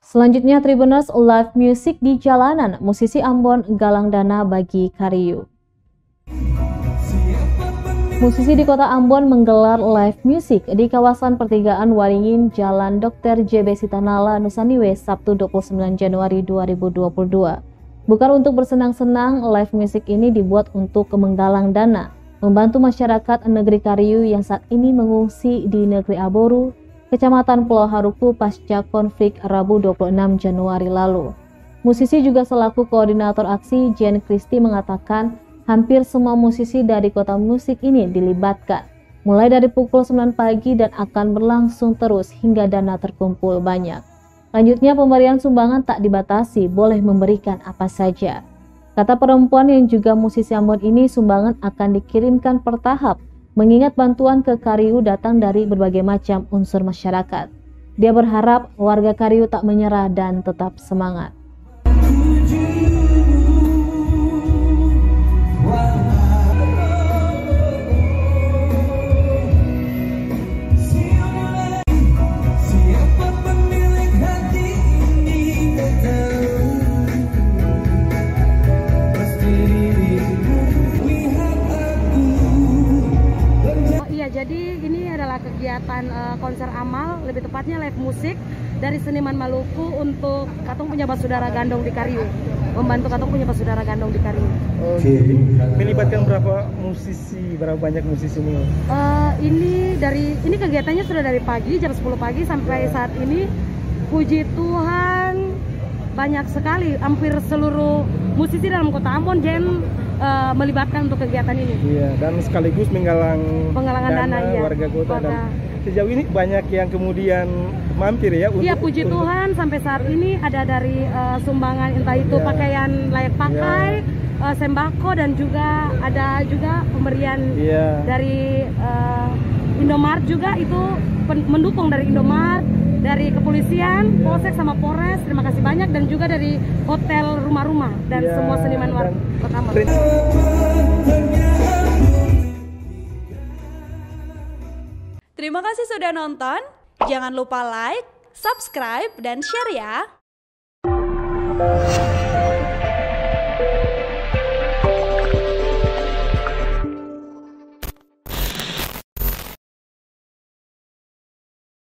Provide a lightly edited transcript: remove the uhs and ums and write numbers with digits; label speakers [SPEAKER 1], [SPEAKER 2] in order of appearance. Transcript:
[SPEAKER 1] Selanjutnya Tribuners live music di jalanan, musisi Ambon galang dana bagi Kariu. Musisi di kota Ambon menggelar live music di kawasan pertigaan Waringin, Jalan Dr. JB Sitanala, Nusaniwe, Sabtu 29 Januari 2022. Bukan untuk bersenang-senang, live music ini dibuat untuk menggalang dana, membantu masyarakat negeri Kariu yang saat ini mengungsi di negeri Aboru, Kecamatan Pulau Haruku pasca konflik Rabu 26 Januari lalu. Musisi juga selaku koordinator aksi, Jen Christy mengatakan hampir semua musisi dari kota musik ini dilibatkan, mulai dari pukul 9 pagi dan akan berlangsung terus hingga dana terkumpul banyak. Lanjutnya pemberian sumbangan tak dibatasi, boleh memberikan apa saja. Kata perempuan yang juga musisi Ambon ini, sumbangan akan dikirimkan per tahap, mengingat bantuan ke Kariu datang dari berbagai macam unsur masyarakat. Dia berharap warga Kariu tak menyerah dan tetap semangat.
[SPEAKER 2] Jadi ini adalah kegiatan konser amal, lebih tepatnya live musik dari seniman Maluku untuk Katong punya Basudara Gandong di Kariu, membantu Katong punya Basudara Gandong di Kariu.
[SPEAKER 3] Oke. Melibatkan berapa musisi, berapa banyak musisi ini?
[SPEAKER 2] Ini kegiatannya sudah dari pagi jam 10 pagi sampai saat ini, puji Tuhan banyak sekali, hampir seluruh musisi dalam kota Ambon melibatkan untuk kegiatan ini. Iya, dan sekaligus penggalangan dana ya, warga kota. Dan sejauh ini banyak yang kemudian mampir ya. Iya, puji Tuhan sampai saat ini ada dari sumbangan entah itu pakaian layak pakai, sembako, dan juga ada juga pemberian dari Indomaret juga, itu mendukung dari Indomaret, dari kepolisian, Polsek sama Polres, terima kasih banyak, dan juga dari hotel rumah-rumah dan semua seniman warga kota Ambon.
[SPEAKER 4] Terima kasih sudah nonton, jangan lupa like, subscribe, dan share ya.